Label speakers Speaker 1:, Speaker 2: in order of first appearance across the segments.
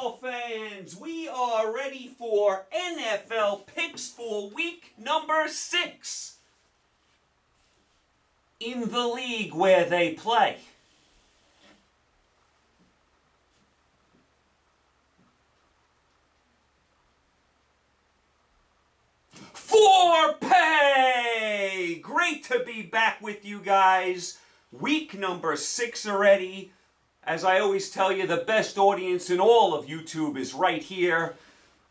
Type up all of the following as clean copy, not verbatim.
Speaker 1: football fans, we are ready for NFL picks for week number 6 in the league where they play. For pay! Great to be back with you guys. Week number 6 already. As I always tell you, the best audience in all of YouTube is right here.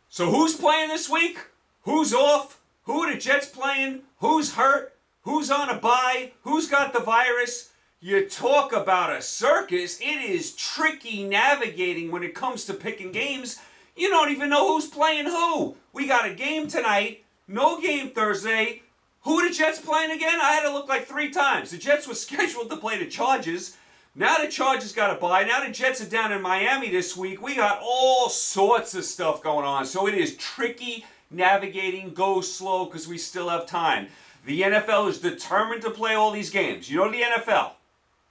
Speaker 1: So who's playing this week? Who's off? Who are the Jets playing? Who's hurt? Who's on a bye? Who's got the virus? You talk about a circus. It is tricky navigating when it comes to picking games. You don't even know who's playing who. We got a game tonight. No game Thursday. Who are the Jets playing again? I had to look like 3 times. The Jets were scheduled to play the Chargers. Now the Chargers got a bye. Now the Jets are down in Miami this week. We got all sorts of stuff going on. So it is tricky navigating. Go slow because we still have time. The NFL is determined to play all these games. You know the NFL,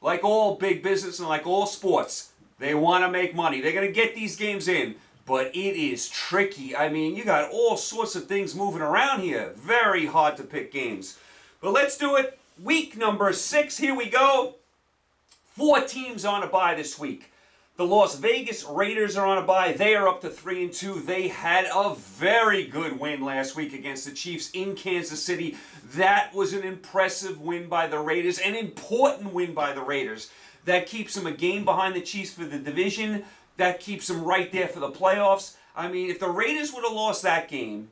Speaker 1: like all big business and like all sports, they want to make money. They're going to get these games in. But it is tricky. I mean, you got all sorts of things moving around here. Very hard to pick games. But let's do it. Week number 6. Here we go. 4 teams on a bye this week. The Las Vegas Raiders are on a bye. They are up to 3-2. They had a very good win last week against the Chiefs in Kansas City. That was an impressive win by the Raiders. An important win by the Raiders. That keeps them a game behind the Chiefs for the division. That keeps them right there for the playoffs. I mean, if the Raiders would have lost that game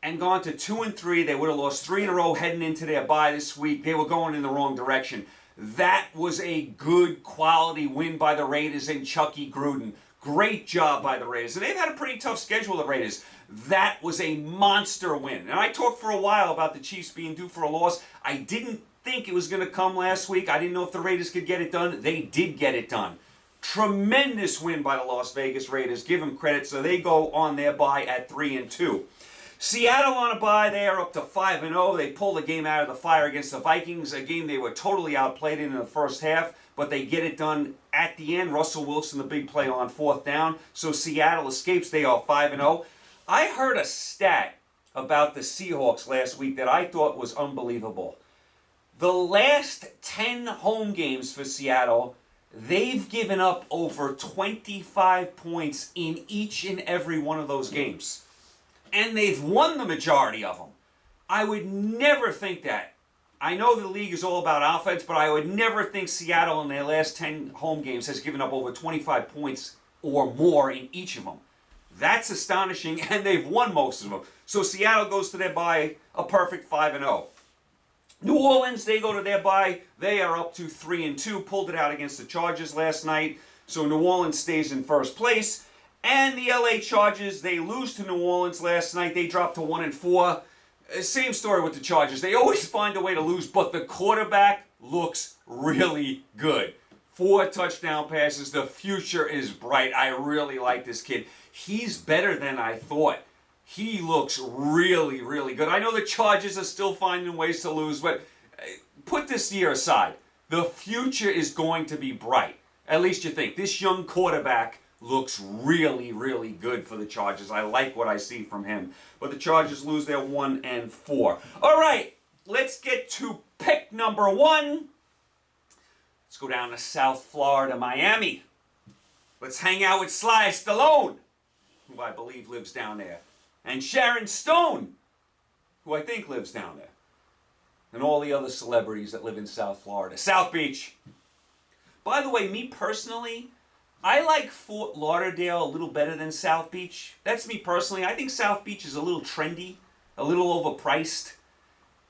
Speaker 1: and gone to 2-3, they would have lost 3 in a row heading into their bye this week. They were going in the wrong direction. That was a good quality win by the Raiders and Chucky Gruden. Great job by the Raiders. And they've had a pretty tough schedule, the Raiders. That was a monster win. And I talked for a while about the Chiefs being due for a loss. I didn't think it was going to come last week. I didn't know if the Raiders could get it done. They did get it done. Tremendous win by the Las Vegas Raiders. Give them credit. So they go on their bye at 3-2. Seattle on a bye. They are up to 5-0. They pulled a game out of the fire against the Vikings. A game they were totally outplayed in the first half. But they get it done at the end. Russell Wilson, the big play on 4th down. So Seattle escapes. They are 5-0. I heard a stat about the Seahawks last week that I thought was unbelievable. The last 10 home games for Seattle, they've given up over 25 points in each and every one of those games. And they've won the majority of them. I would never think that. I know the league is all about offense, but I would never think Seattle in their last 10 home games has given up over 25 points or more in each of them. That's astonishing, and they've won most of them. So Seattle goes to their bye a perfect 5-0. New Orleans, they go to their bye. They are up to 3-2. Pulled it out against the Chargers last night. So New Orleans stays in first place. And the LA Chargers, they lose to New Orleans last night. They dropped to 1-4. Same story with the Chargers. They always find a way to lose, but the quarterback looks really good. 4 touchdown passes. The future is bright. I really like this kid. He's better than I thought. He looks really, really good. I know the Chargers are still finding ways to lose, but put this year aside. The future is going to be bright. At least you think. This young quarterback looks really, really good for the Chargers. I like what I see from him. But the Chargers lose their 1-4. All right, let's get to pick number 1. Let's go down to South Florida, Miami. Let's hang out with Sly Stallone, who I believe lives down there. And Sharon Stone, who I think lives down there. And all the other celebrities that live in South Florida. South Beach. By the way, me personally, I like Fort Lauderdale a little better than South Beach. That's me personally. I think South Beach is a little trendy, a little overpriced.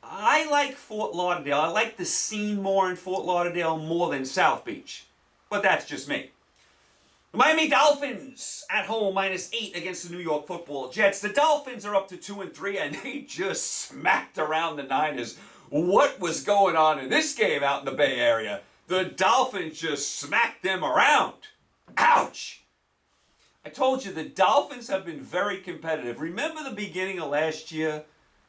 Speaker 1: I like Fort Lauderdale. I like the scene more in Fort Lauderdale more than South Beach. But that's just me. The Miami Dolphins at home, -8 against the New York Football Jets. The Dolphins are up to 2-3, and they just smacked around the Niners. What was going on in this game out in the Bay Area? The Dolphins just smacked them around. Ouch! I told you, the Dolphins have been very competitive. Remember the beginning of last year?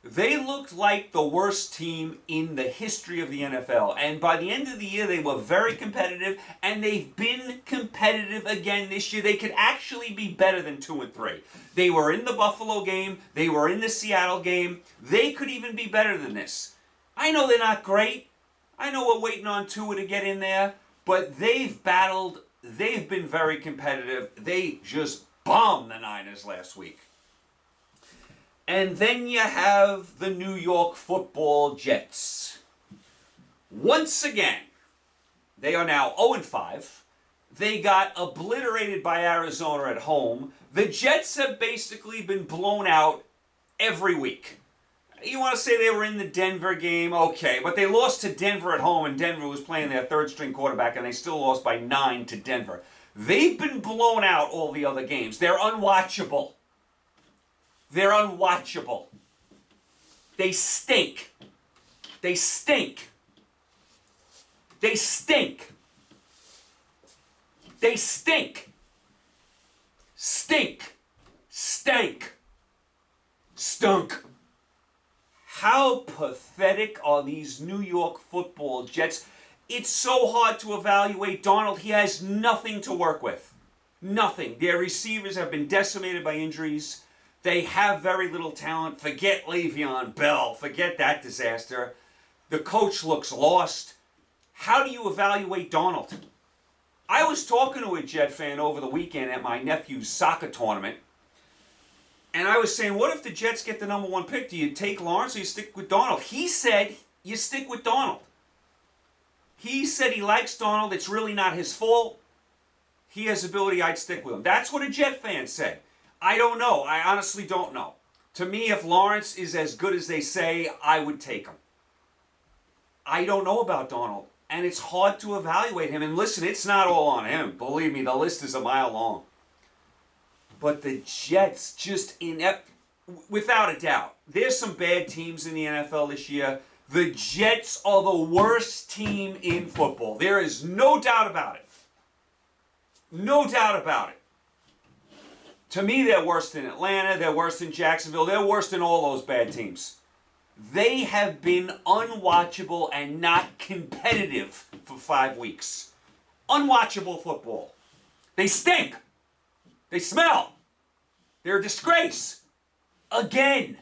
Speaker 1: They looked like the worst team in the history of the NFL. And by the end of the year, they were very competitive, and they've been competitive again this year. They could actually be better than 2-3. They were in the Buffalo game. They were in the Seattle game. They could even be better than this. I know they're not great. I know we're waiting on Tua to get in there, but they've battled. They've been very competitive. They just bombed the Niners last week. And then you have the New York Football Jets. Once again, they are now 0-5. They got obliterated by Arizona at home. The Jets have basically been blown out every week. You want to say they were in the Denver game? Okay, but they lost to Denver at home, and Denver was playing their third-string quarterback, and they still lost by 9 to Denver. They've been blown out all the other games. They're unwatchable. They're unwatchable. They stink. They stink. They stink. They stink. Stink. Stank. Stunk. How pathetic are these New York Football Jets? It's so hard to evaluate Darnold. He has nothing to work with. Nothing. Their receivers have been decimated by injuries. They have very little talent. Forget Le'Veon Bell. Forget that disaster. The coach looks lost. How do you evaluate Darnold? I was talking to a Jet fan over the weekend at my nephew's soccer tournament, and I was saying, what if the Jets get the number 1 pick? Do you take Lawrence or you stick with Darnold? He said, you stick with Darnold. He said he likes Darnold. It's really not his fault. He has ability. I'd stick with him. That's what a Jet fan said. I don't know. I honestly don't know. To me, if Lawrence is as good as they say, I would take him. I don't know about Darnold, and it's hard to evaluate him. And listen, it's not all on him. Believe me, the list is a mile long. But the Jets just inept, without a doubt. There's some bad teams in the NFL this year. The Jets are the worst team in football. There is no doubt about it. No doubt about it. To me, they're worse than Atlanta, they're worse than Jacksonville, they're worse than all those bad teams. They have been unwatchable and not competitive for 5 weeks. Unwatchable football. They stink. They smell. They're a disgrace. Again.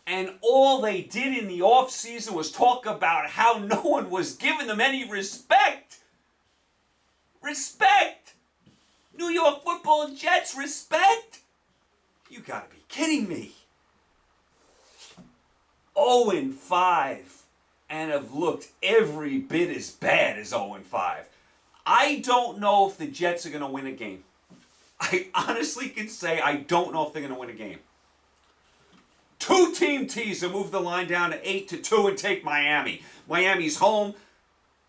Speaker 1: And all they did in the offseason was talk about how no one was giving them any respect. Respect. New York Football Jets, respect? You gotta be kidding me. 0-5 and have looked every bit as bad as 0-5. I don't know if the Jets are going to win a game. I honestly can say I don't know if they're going to win a game. 2-team teaser, move the line down to 8-2 and take Miami. Miami's home.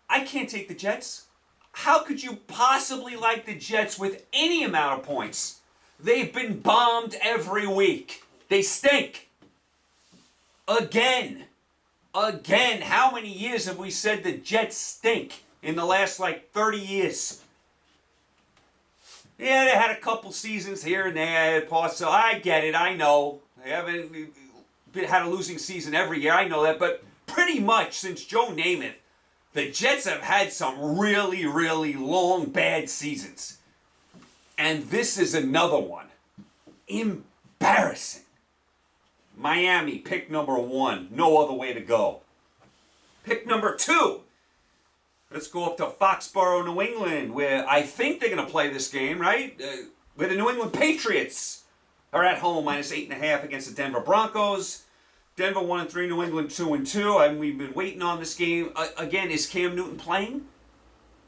Speaker 1: I can't take the Jets. How could you possibly like the Jets with any amount of points? They've been bombed every week. They stink. Again. How many years have we said the Jets stink in the last 30 years? Yeah, they had a couple seasons here and there. So I get it. I know. They haven't had a losing season every year. I know that. But pretty much since Joe Namath, the Jets have had some really, really long, bad seasons. And this is another one. Embarrassing. Miami, pick number 1. No other way to go. Pick number 2. Let's go up to Foxborough, New England, where I think they're going to play this game, right? Where the New England Patriots are at home, -8.5 against the Denver Broncos. Denver 1-3, New England 2-2, and we've been waiting on this game. Again, is Cam Newton playing?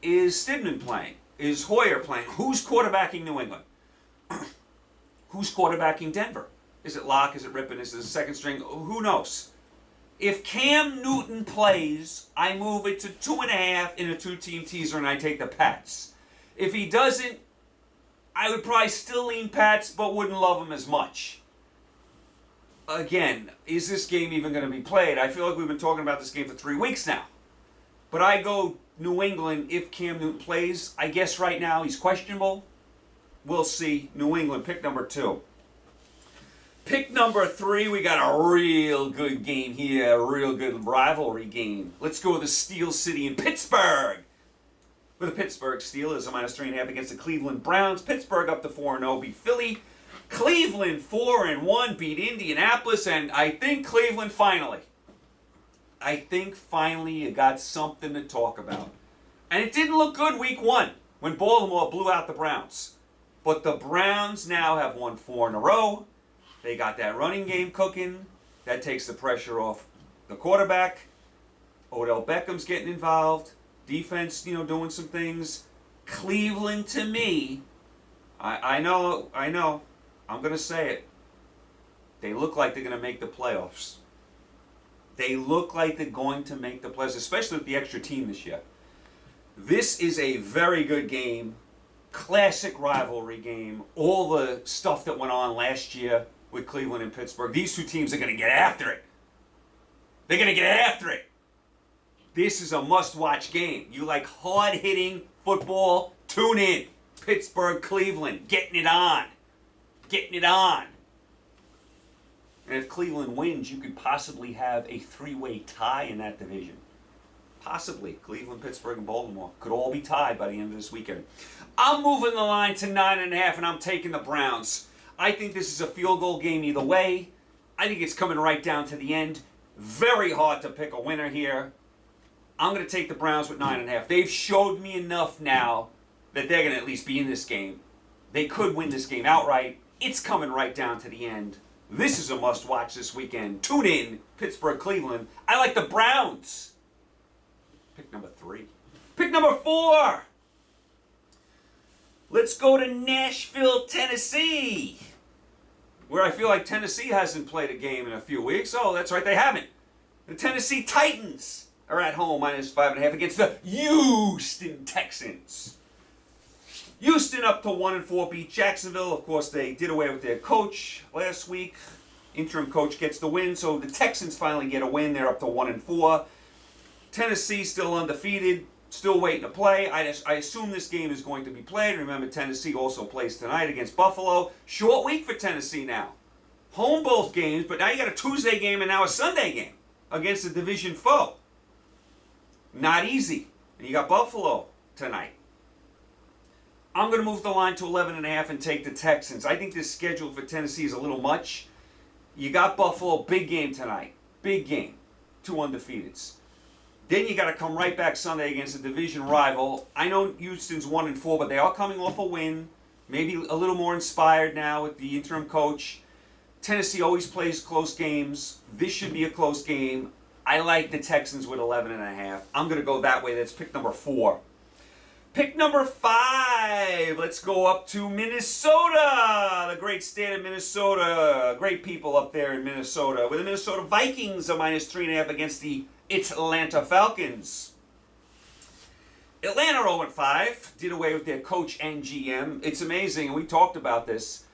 Speaker 1: Is Stidman playing? Is Hoyer playing? Who's quarterbacking New England? Who's quarterbacking Denver? Is it Locke? Is it Rippon? Is it the second string? Who knows? If Cam Newton plays, I move it to 2.5 in a 2-team teaser, and I take the Pats. If he doesn't, I would probably still lean Pats, but wouldn't love him as much. Again, is this game even going to be played? I feel like we've been talking about this game for 3 weeks now. But I go New England if Cam Newton plays. I guess right now he's questionable. We'll see. New England, pick number 2. Pick number 3, we got a real good game here, a real good rivalry game. Let's go with the Steel City in Pittsburgh. With the Pittsburgh Steelers, a -3.5 against the Cleveland Browns. Pittsburgh up to 4-0, beat Philly. Cleveland 4-1, beat Indianapolis, and I think Cleveland finally you got something to talk about. And it didn't look good week 1 when Baltimore blew out the Browns. But the Browns now have won 4 in a row. They got that running game cooking. That takes the pressure off the quarterback. Odell Beckham's getting involved. Defense, doing some things. Cleveland, to me, I know. I'm going to say it. They look like they're going to make the playoffs. They look like they're going to make the playoffs, especially with the extra team this year. This is a very good game. Classic rivalry game. All the stuff that went on last year with Cleveland and Pittsburgh. These two teams are going to get after it. They're going to get after it. This is a must-watch game. You like hard-hitting football? Tune in. Pittsburgh, Cleveland. Getting it on. Getting it on. And if Cleveland wins, you could possibly have a 3-way tie in that division. Possibly. Cleveland, Pittsburgh, and Baltimore could all be tied by the end of this weekend. I'm moving the line to 9.5, and I'm taking the Browns. I think this is a field goal game either way. I think it's coming right down to the end. Very hard to pick a winner here. I'm going to take the Browns with 9.5. They've showed me enough now that they're going to at least be in this game. They could win this game outright. It's coming right down to the end. This is a must-watch this weekend. Tune in, Pittsburgh, Cleveland. I like the Browns. Pick number 3. Pick number 4. Let's go to Nashville, Tennessee, where I feel like Tennessee hasn't played a game in a few weeks. Oh, that's right, they haven't. The Tennessee Titans are at home, -5.5 against the Houston Texans. Houston up to 1-4, beat Jacksonville. Of course, they did away with their coach last week. Interim coach gets the win, so the Texans finally get a win. They're up to 1-4. Tennessee still undefeated, still waiting to play. I assume this game is going to be played. Remember, Tennessee also plays tonight against Buffalo. Short week for Tennessee now. Home both games, but now you got a Tuesday game and now a Sunday game against a division foe. Not easy. And you got Buffalo tonight. I'm going to move the line to 11.5 and take the Texans. I think this schedule for Tennessee is a little much. You got Buffalo, big game tonight. Big game. 2 undefeateds. Then you got to come right back Sunday against a division rival. I know Houston's 1-4, but they are coming off a win. Maybe a little more inspired now with the interim coach. Tennessee always plays close games. This should be a close game. I like the Texans with 11.5. I'm going to go that way. That's pick number 4. Pick number 5. Let's go up to Minnesota. The great state of Minnesota. Great people up there in Minnesota. With the Minnesota Vikings, a -3.5 against the Atlanta Falcons. Atlanta 0-5. Did away with their coach and GM. It's amazing, and we talked about this.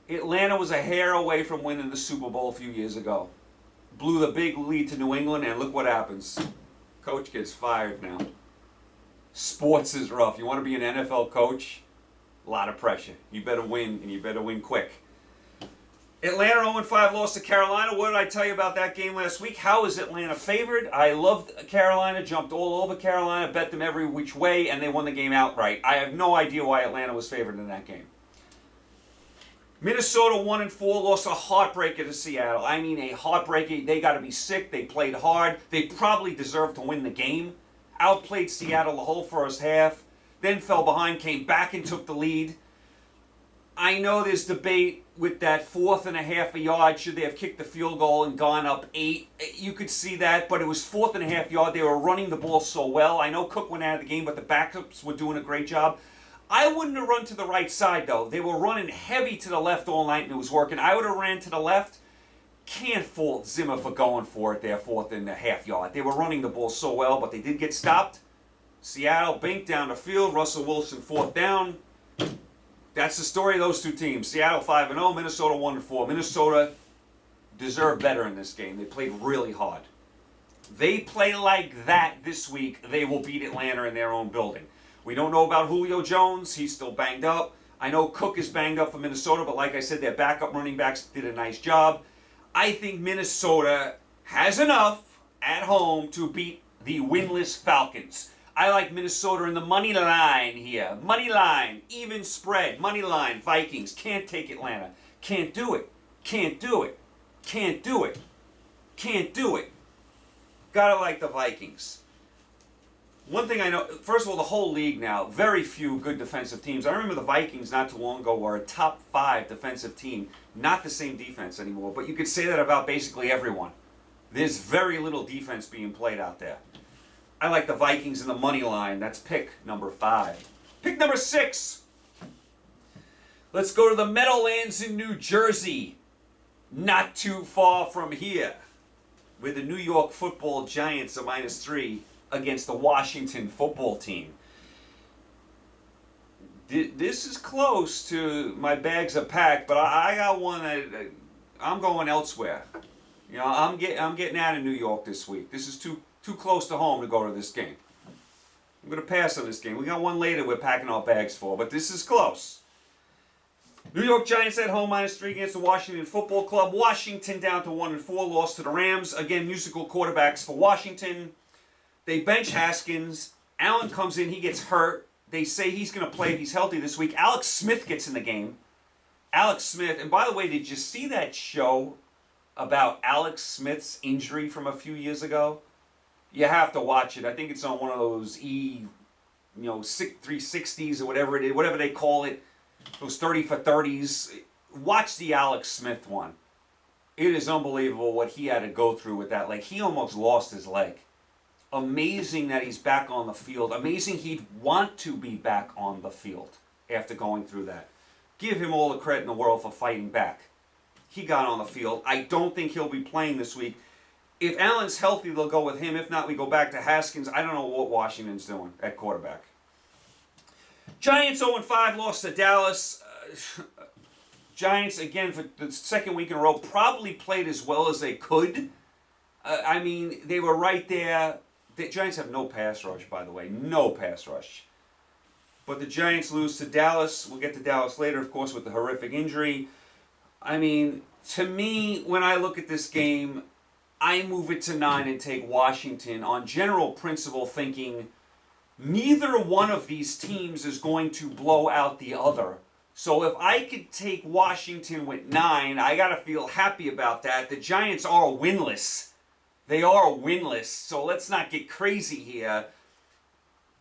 Speaker 1: Atlanta was a hair away from winning the Super Bowl a few years ago. Blew the big lead to New England, and look what happens. Coach gets fired now. Sports is rough. You want to be an NFL coach? A lot of pressure. You better win, and you better win quick. Atlanta 0-5 lost to Carolina. What did I tell you about that game last week? How is Atlanta favored? I loved Carolina, jumped all over Carolina, bet them every which way, and they won the game outright. I have no idea why Atlanta was favored in that game. Minnesota 1-4, lost a heartbreaker to Seattle. I mean a heartbreaker. They got to be sick. They played hard. They probably deserved to win the game. Outplayed Seattle the whole first half. Then fell behind, came back and took the lead. I know there's debate with that 4th and a half a yard. Should they have kicked the field goal and gone up 8? You could see that, but it was 4th and a half yard. They were running the ball so well. I know Cook went out of the game, but the backups were doing a great job. I wouldn't have run to the right side, though. They were running heavy to the left all night, and it was working. I would have ran to the left. Can't fault Zimmer for going for it there, 4th and a half yard. They were running the ball so well, but they did get stopped. Seattle binked down the field. Russell Wilson 4th down. That's the story of those two teams. Seattle 5-0, Minnesota 1-4. Minnesota deserved better in this game. They played really hard. They play like that this week, they will beat Atlanta in their own building. We don't know about Julio Jones. He's still banged up. I know Cook is banged up for Minnesota, but like I said, their backup running backs did a nice job. I think Minnesota has enough at home to beat the winless Falcons. I like Minnesota in the money line here. Money line, even spread, money line, Vikings. Can't take Atlanta. Can't do it. Can't do it. Can't do it. Can't do it. Gotta like the Vikings. One thing I know, first of all, the whole league now, very few good defensive teams. I remember the Vikings not too long ago were a top 5 defensive team. Not the same defense anymore, but you could say that about basically everyone. There's very little defense being played out there. I like the Vikings in the money line. That's pick number 5. Pick number 6. Let's go to the Meadowlands in New Jersey. Not too far from here. With the New York Football Giants of -3 against the Washington football team. This is close to my bags are packed, but I got one that I'm going elsewhere. You know, I'm getting out of New York this week. This is too close to home to go to this game. I'm going to pass on this game. We got one later we're packing our bags for, but this is close. New York Giants at home -3 against the Washington Football Club. Washington down to 1-4, lost to the Rams. Again, musical quarterbacks for Washington. They bench Haskins. Allen comes in, he gets hurt. They say he's going to play if he's healthy this week. Alex Smith gets in the game. Alex Smith, and by the way, did you see that show about Alex Smith's injury from a few years ago? You have to watch it. I think it's on one of those 360s or whatever it is, whatever they call it. Those 30 for 30s. Watch the Alex Smith one. It is unbelievable what he had to go through with that leg. He almost lost his leg. Amazing that he's back on the field. Amazing he'd want to be back on the field after going through that. Give him all the credit in the world for fighting back. He got on the field. I don't think he'll be playing this week. If Allen's healthy, they'll go with him. If not, we go back to Haskins. I don't know what Washington's doing at quarterback. Giants 0-5, lost to Dallas. Giants, again, for the second week in a row, probably played as well as they could. I mean, they were right there. The Giants have no pass rush, by the way. No pass rush. But the Giants lose to Dallas. We'll get to Dallas later, of course, with the horrific injury. I mean, to me, when I look at this game, I move it to 9 and take Washington on general principle, thinking neither one of these teams is going to blow out the other. So if I could take Washington with 9, I got to feel happy about that. The Giants are winless. They are winless, so let's not get crazy here.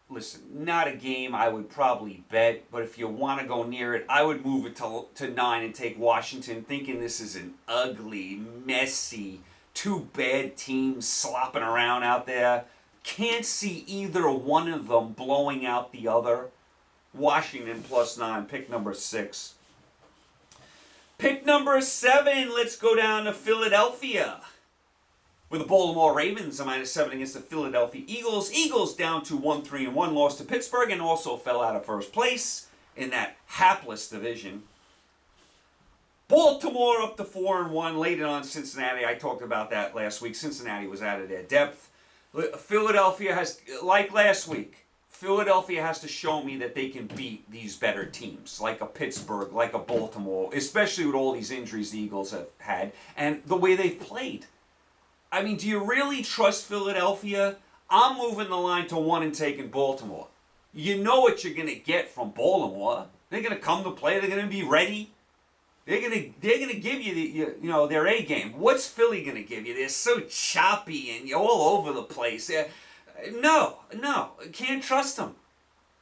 Speaker 1: Listen, not a game I would probably bet, but if you want to go near it, I would move it to 9 and take Washington, thinking this is an ugly, messy, 2 bad teams slopping around out there. Can't see either one of them blowing out the other. Washington +9, pick number 6. Pick number 7, let's go down to Philadelphia. With the Baltimore Ravens a -7 against the Philadelphia Eagles. Eagles down to 1-3-1, lost to Pittsburgh, and also fell out of first place in that hapless division. Baltimore up to 4-1, laid it on Cincinnati. I talked about that last week. Cincinnati was out of their depth. Philadelphia has, like last week, Philadelphia has to show me that they can beat these better teams, like a Pittsburgh, like a Baltimore, especially with all these injuries the Eagles have had, and the way they've played. I mean, do you really trust Philadelphia? I'm moving the line to 1 and taking Baltimore. You know what you're going to get from Baltimore. They're going to come to play. They're going to be ready. They're going to give you their A game. What's Philly going to give you? They're so choppy and all over the place. No, can't trust them.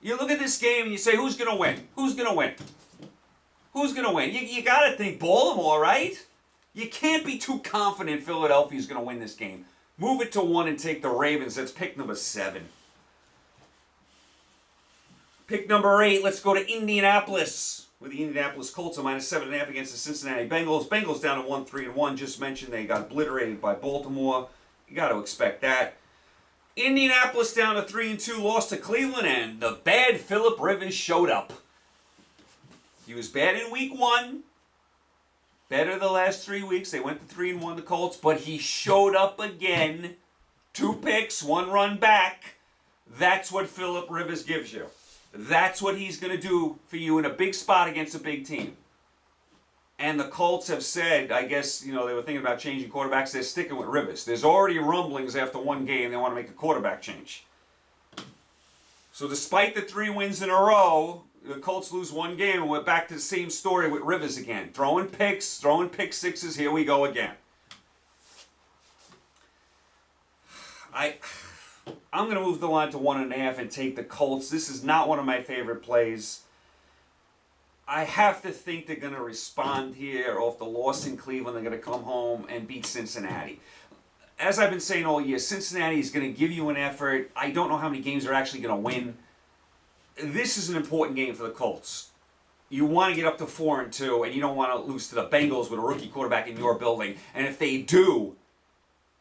Speaker 1: You look at this game and you say, who's going to win? Who's going to win? Who's going to win? You got to think Baltimore, right? You can't be too confident Philadelphia's going to win this game. Move it to 1 and take the Ravens. That's pick number 7. Pick number 8, let's go to Indianapolis. With the Indianapolis Colts a -7.5 against the Cincinnati Bengals. Bengals down to 1-3-1. Just mentioned they got obliterated by Baltimore. You got to expect that. Indianapolis down to 3-2, lost to Cleveland, and the bad Philip Rivers showed up. He was bad in week 1. Better the last 3 weeks. They went to 3-1, the Colts, but he showed up again. 2 picks, 1 run back. That's what Philip Rivers gives you. That's what he's going to do for you in a big spot against a big team. And the Colts have said, I guess, they were thinking about changing quarterbacks. They're sticking with Rivers. There's already rumblings after one game they want to make a quarterback change. So despite the 3 wins in a row, the Colts lose one game, and we're back to the same story with Rivers again. Throwing picks, throwing pick sixes. Here we go again. I'm going to move the line to 1.5 and take the Colts. This is not one of my favorite plays. I have to think they're going to respond here off the loss in Cleveland. They're going to come home and beat Cincinnati. As I've been saying all year, Cincinnati is going to give you an effort. I don't know how many games they're actually going to win. This is an important game for the Colts. You want to get up to 4-2, and you don't want to lose to the Bengals with a rookie quarterback in your building. And if they do,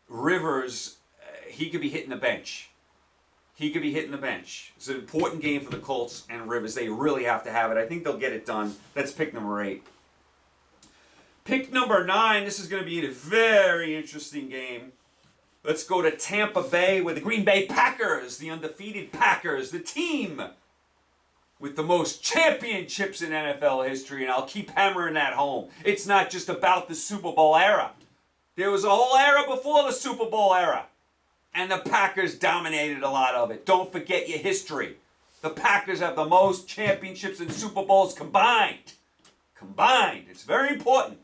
Speaker 1: Rivers, he could be hitting the bench. It's an important game for the Colts and Rivers. They really have to have it. I think they'll get it done. That's pick number 8. Pick number 9, this is going to be a very interesting game. Let's go to Tampa Bay with the Green Bay Packers, the undefeated Packers, the team with the most championships in NFL history, and I'll keep hammering that home. It's not just about the Super Bowl era. There was a whole era before the Super Bowl era, and the Packers dominated a lot of it. Don't forget your history. The Packers have the most championships and Super Bowls combined. It's very important.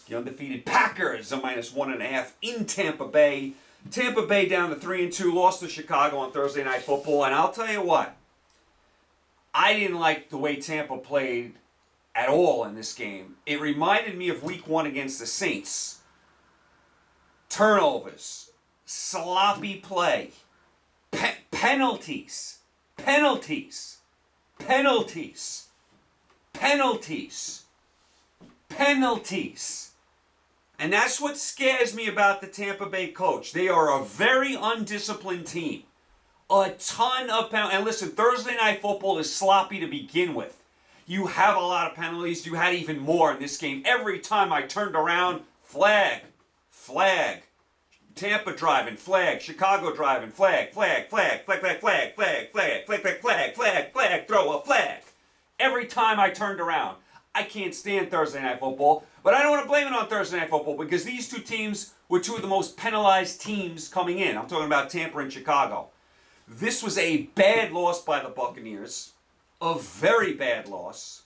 Speaker 1: The undefeated Packers are -1.5 in Tampa Bay. Tampa Bay down to 3-2, lost to Chicago on Thursday Night Football. And I'll tell you what, I didn't like the way Tampa played at all in this game. It reminded me of Week 1 against the Saints. Turnovers, sloppy play, penalties. And that's what scares me about the Tampa Bay coach. They are a very undisciplined team. A ton of penalties. And listen, Thursday Night Football is sloppy to begin with. You have a lot of penalties. You had even more in this game. Every time I turned around, flag. Tampa driving, flag. Chicago driving, flag. Throw a flag. Every time I turned around. I can't stand Thursday Night Football, but I don't want to blame it on Thursday Night Football because these two teams were two of the most penalized teams coming in. I'm talking about Tampa and Chicago. This was a bad loss by the Buccaneers, a very bad loss.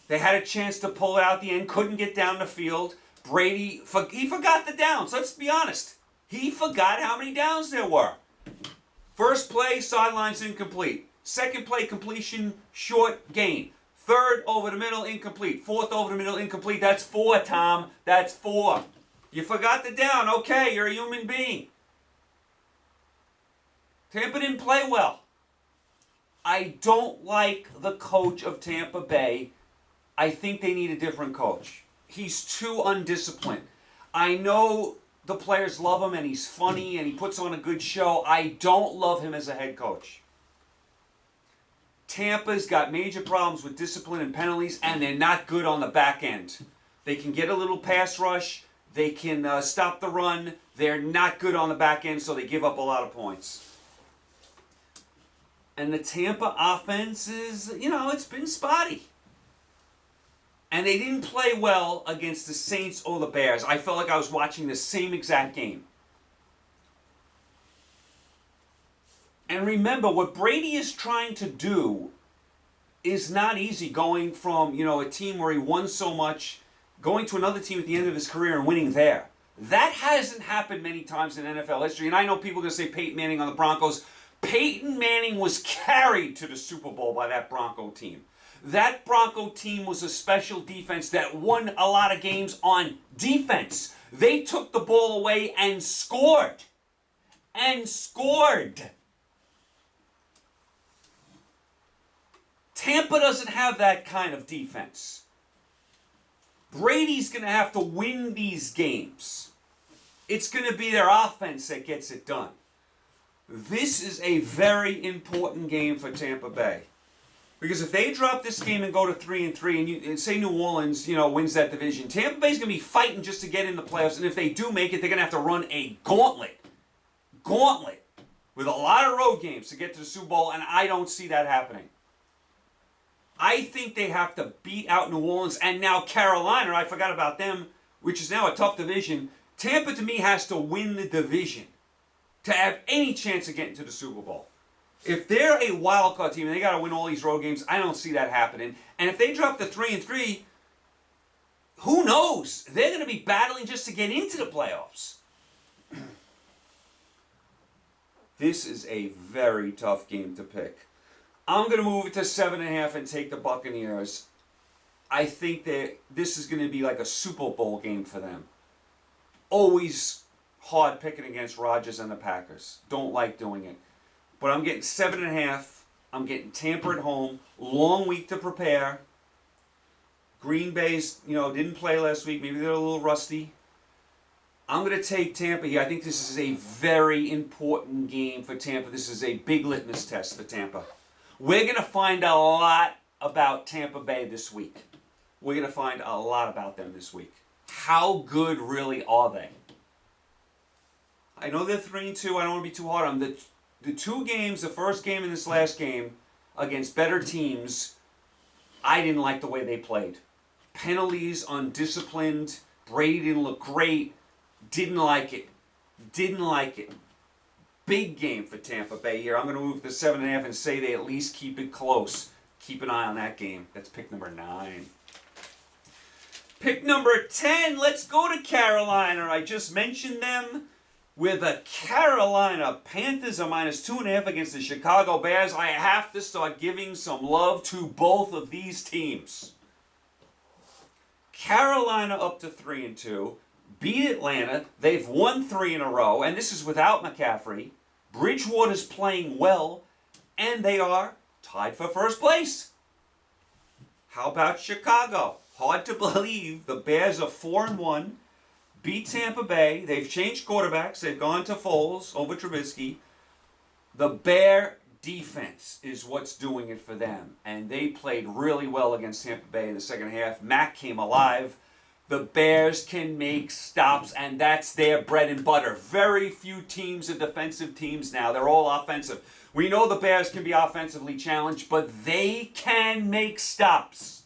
Speaker 1: They had a chance to pull it out at the end, couldn't get down the field. Brady, he forgot the downs, let's be honest. He forgot how many downs there were. First play, sidelines incomplete. Second play, completion, short gain. Third, over the middle, incomplete. Fourth, over the middle, incomplete. That's 4, Tom. That's 4. You forgot the down. Okay, you're a human being. Tampa didn't play well. I don't like the coach of Tampa Bay. I think they need a different coach. He's too undisciplined. I know the players love him and he's funny and he puts on a good show. I don't love him as a head coach. Tampa's got major problems with discipline and penalties, and they're not good on the back end. They can get a little pass rush. They can stop the run. They're not good on the back end, so they give up a lot of points. And the Tampa offense is, it's been spotty. And they didn't play well against the Saints or the Bears. I felt like I was watching the same exact game. And remember, what Brady is trying to do is not easy, going from, a team where he won so much, going to another team at the end of his career and winning there. That hasn't happened many times in NFL history. And I know people are going to say Peyton Manning on the Broncos. Peyton Manning was carried to the Super Bowl by that Bronco team. That Bronco team was a special defense that won a lot of games on defense. They took the ball away and scored. Tampa doesn't have that kind of defense. Brady's going to have to win these games. It's going to be their offense that gets it done. This is a very important game for Tampa Bay. Because if they drop this game and go to 3-3, and say New Orleans, wins that division, Tampa Bay's going to be fighting just to get in the playoffs. And if they do make it, they're going to have to run a gauntlet with with a lot of road games to get to the Super Bowl, and I don't see that happening. I think they have to beat out New Orleans, and now Carolina, I forgot about them, which is now a tough division. Tampa, to me, has to win the division to have any chance of getting to the Super Bowl. If they're a wild card team and they got to win all these road games, I don't see that happening. And if they drop to 3-3, who knows? They're going to be battling just to get into the playoffs. This is a very tough game to pick. I'm going to move it to 7.5 and take the Buccaneers. I think that this is going to be like a Super Bowl game for them. Always hard picking against Rodgers and the Packers. Don't like doing it. But I'm getting 7.5. I'm getting Tampa at home. Long week to prepare. Green Bay's, didn't play last week. Maybe they're a little rusty. I'm going to take Tampa here. I think this is a very important game for Tampa. This is a big litmus test for Tampa. We're going to find a lot about Tampa Bay this week. We're going to find a lot about them this week. How good really are they? I know they're 3-2. I don't want to be too hard on them. The two games, the first game and this last game, against better teams, I didn't like the way they played. Penalties, undisciplined. Brady didn't look great. Didn't like it. Big game for Tampa Bay here. I'm going to move to 7.5 and say they at least keep it close. Keep an eye on that game. That's pick number 9. Pick number 10. Let's go to Carolina. I just mentioned them. With the Carolina Panthers are -2.5 against the Chicago Bears, I have to start giving some love to both of these teams. Carolina up to 3-2, beat Atlanta. They've won 3 in a row, and this is without McCaffrey. Bridgewater's playing well, and they are tied for first place. How about Chicago? Hard to believe the Bears are 4-1. Beat Tampa Bay. They've changed quarterbacks. They've gone to Foles over Trubisky. The Bear defense is what's doing it for them. And they played really well against Tampa Bay in the second half. Mac came alive. The Bears can make stops, and that's their bread and butter. Very few teams are defensive teams now. They're all offensive. We know the Bears can be offensively challenged, but they can make stops.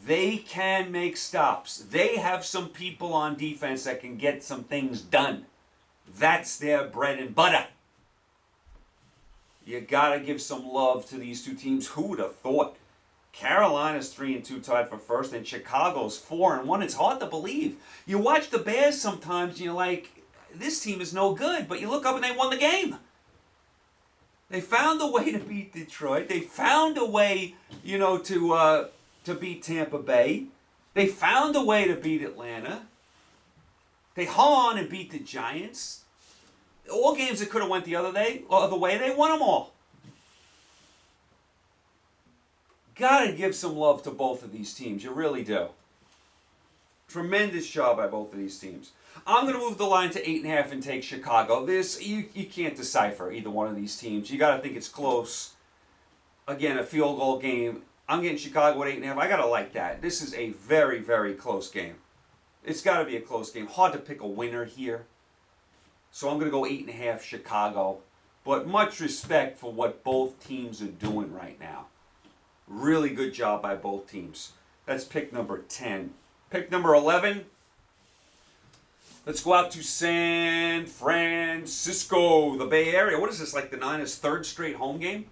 Speaker 1: They can make stops. They have some people on defense that can get some things done. That's their bread and butter. You got to give some love to these two teams. Who would have thought? Carolina's 3-2 tied for first, and Chicago's 4-1. It's hard to believe. You watch the Bears sometimes, and you're like, this team is no good. But you look up and they won the game. They found a way to beat Detroit. They found a way, to beat Tampa Bay. They found a way to beat Atlanta. They hung on and beat the Giants. All games that could have went the other way, they won them all. Gotta give some love to both of these teams. You really do. Tremendous job by both of these teams. I'm going to move the line to 8.5 and take Chicago. This, you can't decipher either one of these teams. You got to think it's close. Again, a field goal game. I'm getting Chicago at 8.5. I got to like that. This is a very, very close game. It's got to be a close game. Hard to pick a winner here. So I'm going to go 8.5 Chicago. But much respect for what both teams are doing right now. Really good job by both teams. That's pick number 10. Pick number 11. Let's go out to San Francisco, the Bay Area. What is this, like the Niners' third straight home game?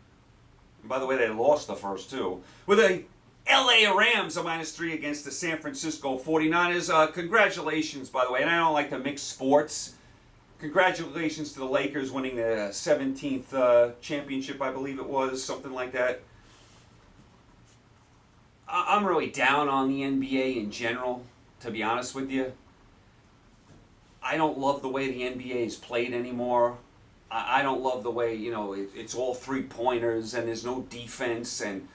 Speaker 1: And by the way, they lost the first two. With the LA Rams a -3 against the San Francisco 49ers. Congratulations, by the way. And I don't like to mix sports. Congratulations to the Lakers winning the 17th championship, I believe it was. Something like that. I'm really down on the NBA in general, to be honest with you. I don't love the way the NBA is played anymore. I don't love the way, it's all three-pointers and there's no defense and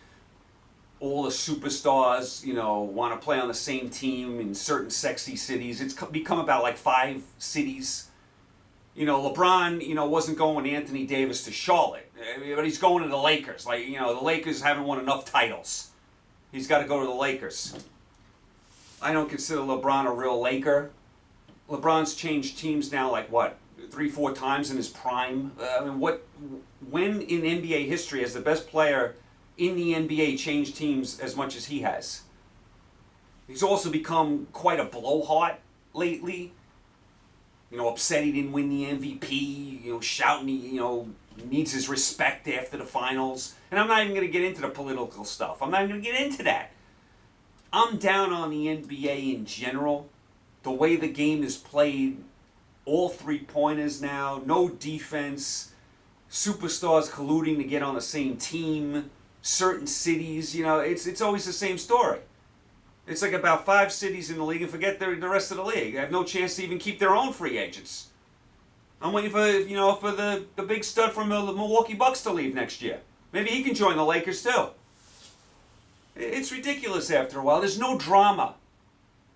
Speaker 1: all the superstars, want to play on the same team in certain sexy cities. It's become about like 5 cities. LeBron, wasn't going with Anthony Davis to Charlotte, but he's going to the Lakers. Like, the Lakers haven't won enough titles. He's got to go to the Lakers. I don't consider LeBron a real Laker. LeBron's changed teams now like what? 4 times in his prime. I mean, when in NBA history has the best player in the NBA changed teams as much as he has? He's also become quite a blowhard lately. Upset he didn't win the MVP, shouting he, needs his respect after the finals. And I'm not even going to get into the political stuff. I'm not even going to get into that. I'm down on the NBA in general. The way the game is played, all three-pointers now, no defense, superstars colluding to get on the same team, certain cities, it's always the same story. It's like about 5 cities in the league and forget the rest of the league. They have no chance to even keep their own free agents. I'm waiting for the big stud from the Milwaukee Bucks to leave next year. Maybe he can join the Lakers too. It's ridiculous after a while. There's no drama.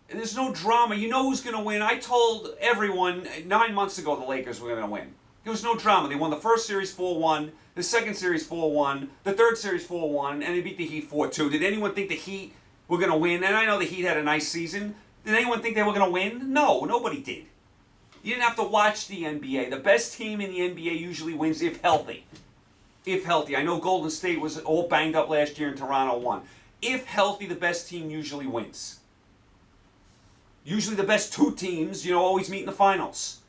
Speaker 1: There's no drama. You know who's going to win. I told everyone 9 months ago the Lakers were going to win. There was no drama. They won the first series 4-1, the second series 4-1, the third series 4-1, and they beat the Heat 4-2. Did anyone think the Heat were going to win? And I know the Heat had a nice season. Did anyone think they were going to win? No, nobody did. You didn't have to watch the NBA. The best team in the NBA usually wins if healthy. If healthy. I know Golden State was all banged up last year and Toronto won. If healthy, the best team usually wins. Usually the best 2 teams, always meet in the finals.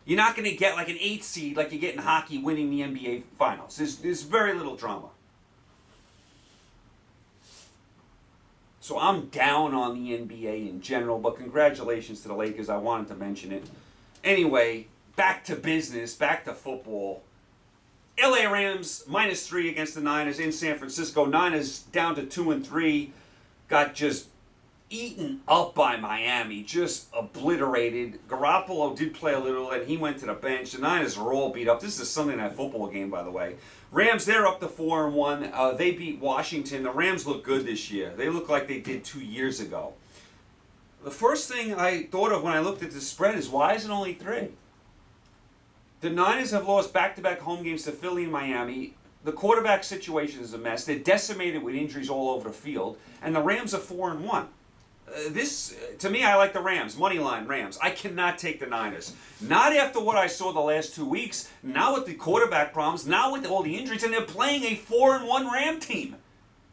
Speaker 1: You're not going to get like an 8 seed like you get in hockey winning the NBA finals. There's very little drama. So I'm down on the NBA in general, but congratulations to the Lakers. I wanted to mention it. Anyway, back to business, back to football. LA Rams -3 against the Niners in San Francisco. Niners down to 2-3. Got just eaten up by Miami, just obliterated. Garoppolo did play a little, and he went to the bench. The Niners are all beat up. This is a Sunday Night Football game, by the way. Rams, they're up to 4-1. They beat Washington. The Rams look good this year. They look like they did 2 years ago. The first thing I thought of when I looked at the spread is, why is it only 3? The Niners have lost back-to-back home games to Philly and Miami. The quarterback situation is a mess. They're decimated with injuries all over the field. And the Rams are 4-1. To me, I like the Rams. Moneyline Rams. I cannot take the Niners. Not after what I saw the last 2 weeks. Now with the quarterback problems. Now with all the injuries. And they're playing a 4-1 Ram team.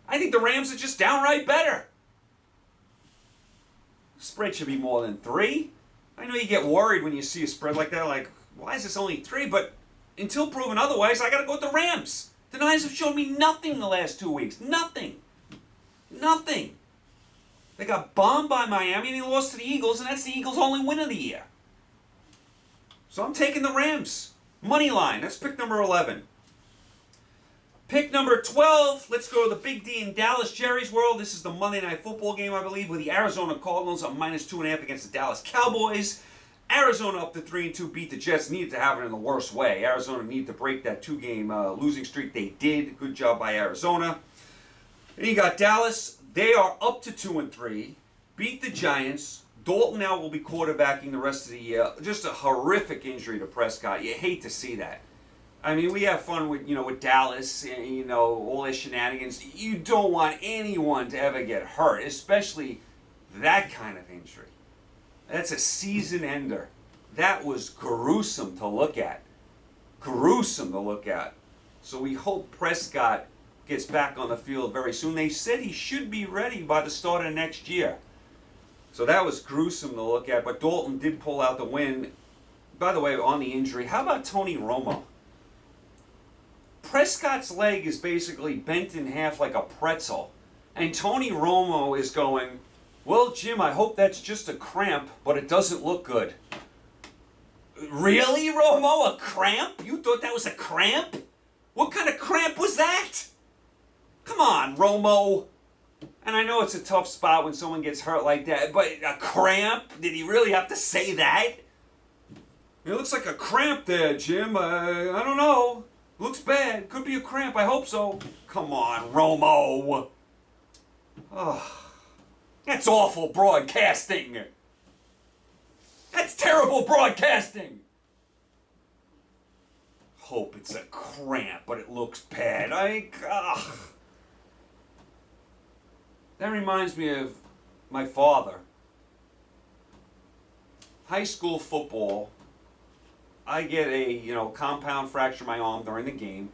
Speaker 1: I think the Rams are just downright better. Spread should be more than 3. I know you get worried when you see a spread like that. Like, why is this only 3? But until proven otherwise, I got to go with the Rams. The Niners have shown me nothing the last 2 weeks. Nothing. Nothing. They got bombed by Miami and they lost to the Eagles, and that's the Eagles' only win of the year. So I'm taking the Rams. Money line. That's pick number 11. Pick number 12. Let's go to the Big D in Dallas, Jerry's World. This is the Monday Night Football game, I believe, with the Arizona Cardinals on -2.5 against the Dallas Cowboys. Arizona up to 3-2, beat the Jets. Needed to have it in the worst way. Arizona needed to break that 2-game losing streak. They did. Good job by Arizona. Then you got Dallas. They are up to 2-3. Beat the Giants. Dalton now will be quarterbacking the rest of the year. Just a horrific injury to Prescott. You hate to see that. I mean, we have fun with with Dallas and all their shenanigans. You don't want anyone to ever get hurt, especially that kind of injury. That's a season ender. That was gruesome to look at. Gruesome to look at. So we hope Prescott gets back on the field very soon. They said he should be ready by the start of next year. So that was gruesome to look at, but Dalton did pull out the win. By the way, on the injury, how about Tony Romo? Prescott's leg is basically bent in half like a pretzel, and Tony Romo is going, well, Jim, I hope that's just a cramp, but it doesn't look good. Really, Romo? A cramp? You thought that was a cramp? What kind of cramp was that? Come on, Romo. And I know it's a tough spot when someone gets hurt like that, but a cramp? Did he really have to say that? It looks like a cramp there, Jim. I don't know. Looks bad. Could be a cramp. I hope so. Come on, Romo. Oh, that's awful broadcasting. That's terrible broadcasting. Hope it's a cramp, but it looks bad. That reminds me of my father. High school football. I get a, compound fracture in my arm during the game.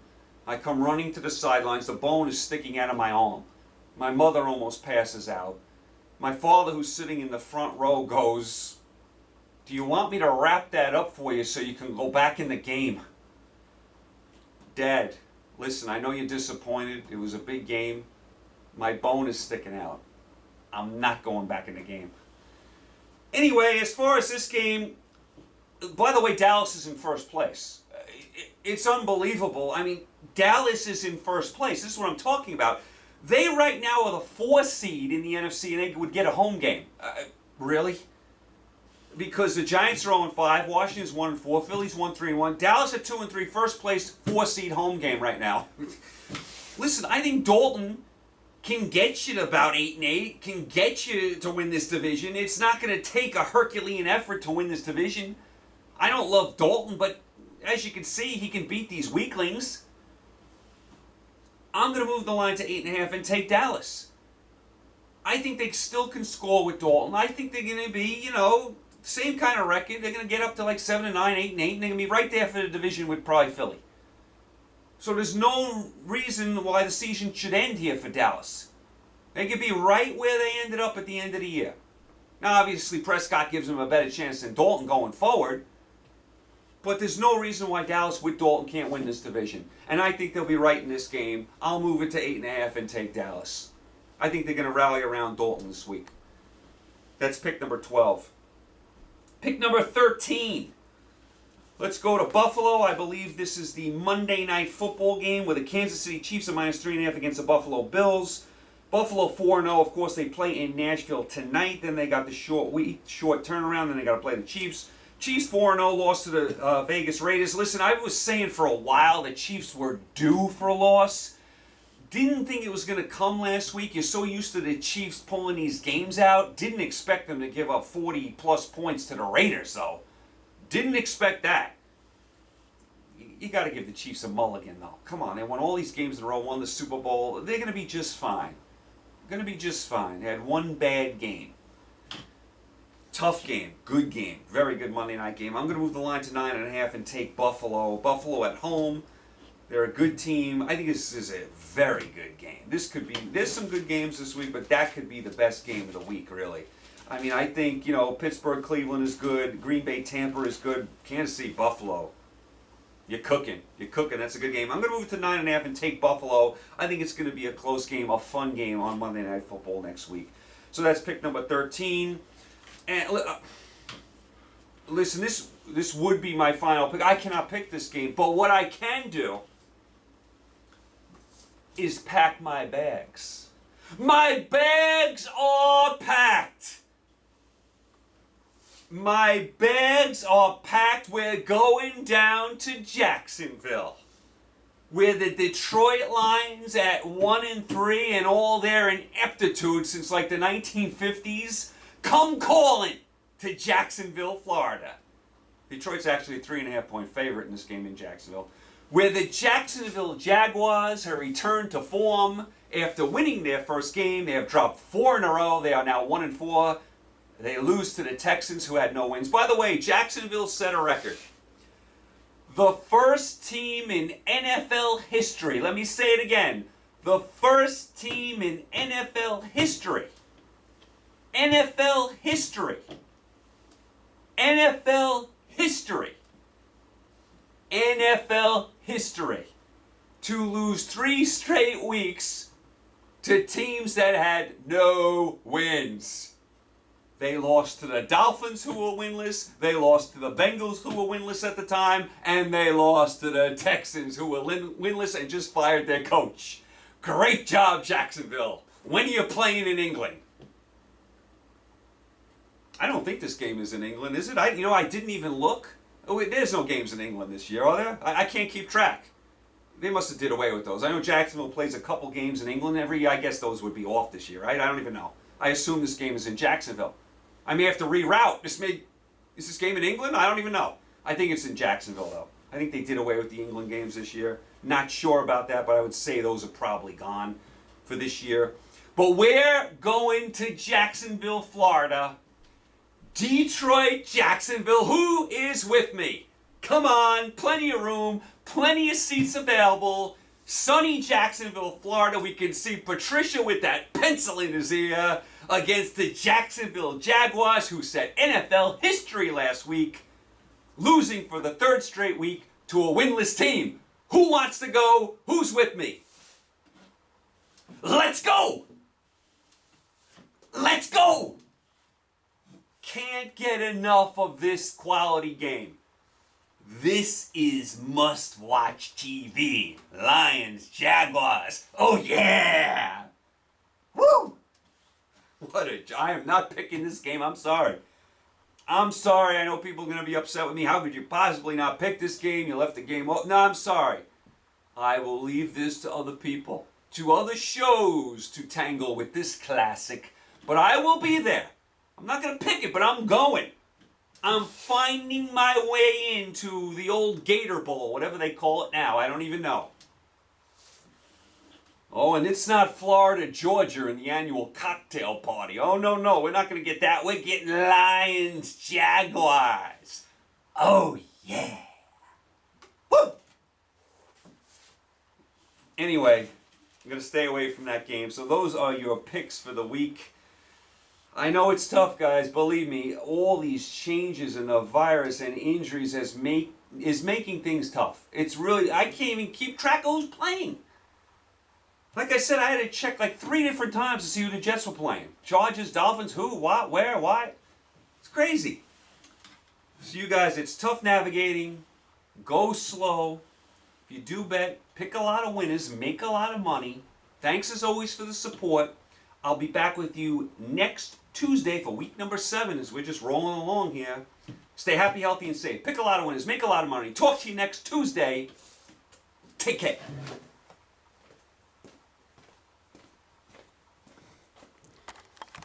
Speaker 1: I come running to the sidelines. The bone is sticking out of my arm. My mother almost passes out. My father, who's sitting in the front row, goes, "Do you want me to wrap that up for you so you can go back in the game?" Dad, listen, I know you're disappointed. It was a big game. My bone is sticking out. I'm not going back in the game. Anyway, as far as this game, by the way, Dallas is in first place. It's unbelievable. I mean, Dallas is in first place. This is what I'm talking about. They right now are the 4 seed in the NFC, and they would get a home game. Really? Because the Giants are 0-5, Washington's 1-4, Philly's 1-3-1, Dallas at 2-3, first place, 4 seed home game right now. Listen, I think Dalton can get you to about 8-8, can get you to win this division. It's not going to take a Herculean effort to win this division. I don't love Dalton, but as you can see, he can beat these weaklings. I'm going to move the line to 8.5 and take Dallas. I think they still can score with Dalton. I think they're going to be, same kind of record. They're going to get up to like 7-9, 8-8, and they're going to be right there for the division with probably Philly. So there's no reason why the season should end here for Dallas. They could be right where they ended up at the end of the year. Now, obviously, Prescott gives them a better chance than Dalton going forward. But there's no reason why Dallas with Dalton can't win this division. And I think they'll be right in this game. I'll move it to 8.5 and take Dallas. I think they're going to rally around Dalton this week. That's pick number 12. Pick number 13. Let's go to Buffalo. I believe this is the Monday Night Football game where the Kansas City Chiefs are -3.5 against the Buffalo Bills. Buffalo 4-0. Of course, they play in Nashville tonight. Then they got the short turnaround. Then they got to play the Chiefs. Chiefs 4-0, lost to the Vegas Raiders. Listen, I was saying for a while the Chiefs were due for a loss. Didn't think it was going to come last week. You're so used to the Chiefs pulling these games out. Didn't expect them to give up 40-plus points to the Raiders, though. Didn't expect that. You got to give the Chiefs a mulligan, though. Come on, they won all these games in a row, won the Super Bowl. They're going to be just fine. Going to be just fine. They had one bad game. Tough game, good game, very good Monday night game. I'm going to move the line to 9.5 and take Buffalo. Buffalo at home. They're a good team. I think this is a very good game. There's some good games this week, but that could be the best game of the week, really. I mean, I think, Pittsburgh, Cleveland is good. Green Bay, Tampa is good. Kansas City, Buffalo. You're cooking. That's a good game. I'm going to move it to 9.5 and take Buffalo. I think it's going to be a close game, a fun game on Monday Night Football next week. So that's pick number 13. And listen, this would be my final pick. I cannot pick this game, but what I can do is pack my bags. My bags are packed. My bags are packed. We're going down to Jacksonville, where the Detroit Lions at 1-3 and all their ineptitude since like the 1950s come calling to Jacksonville, Florida. Detroit's actually a 3.5-point favorite in this game in Jacksonville, where the Jacksonville Jaguars have returned to form after winning their first game. They have dropped 4 in a row. They are now 1-4. They lose to the Texans, who had no wins. By the way, Jacksonville set a record. The first team in NFL history, let me say it again, the first team in NFL history, NFL history to lose 3 straight weeks to teams that had no wins. They lost to the Dolphins, who were winless. They lost to the Bengals, who were winless at the time. And they lost to the Texans, who were winless and just fired their coach. Great job, Jacksonville. When are you playing in England? I don't think this game is in England, is it? I didn't even look. Oh, there's no games in England this year, are there? I can't keep track. They must have did away with those. I know Jacksonville plays a couple games in England every year. I guess those would be off this year, right? I don't even know. I assume this game is in Jacksonville. I may have to reroute. Is this game in England? I don't even know. I think it's in Jacksonville, though. I think they did away with the England games this year. Not sure about that, but I would say those are probably gone for this year. But we're going to Jacksonville, Florida. Detroit, Jacksonville. Who is with me? Come on, plenty of room, plenty of seats available. Sunny Jacksonville, Florida. We can see Patricia with that pencil in his ear against the Jacksonville Jaguars, who set NFL history last week, losing for the third straight week to a winless team. Who wants to go? Who's with me? Let's go! Let's go! Can't get enough of this quality game. This is must-watch TV. Lions, Jaguars. Oh yeah! Woo! I am not picking this game. I'm sorry. I'm sorry. I know people are going to be upset with me. How could you possibly not pick this game? You left the game off. No, I'm sorry. I will leave this to other people, to other shows to tangle with this classic. But I will be there. I'm not going to pick it, but I'm going. I'm finding my way into the old Gator Bowl, whatever they call it now. I don't even know. Oh, and it's not Florida, Georgia in the annual cocktail party. Oh, no, no, we're not going to get that. We're getting Lions, Jaguars. Oh, yeah. Woo! Anyway, I'm going to stay away from that game. So those are your picks for the week. I know it's tough, guys. Believe me, all these changes in the virus and injuries is making things tough. It's really, I can't even keep track of who's playing. Like I said, I had to check like 3 different times to see who the Jets were playing. Chargers, Dolphins, who, what, where, why. It's crazy. So you guys, it's tough navigating. Go slow. If you do bet, pick a lot of winners, make a lot of money. Thanks as always for the support. I'll be back with you next Tuesday for week number 7 as we're just rolling along here. Stay happy, healthy, and safe. Pick a lot of winners, make a lot of money. Talk to you next Tuesday. Take care.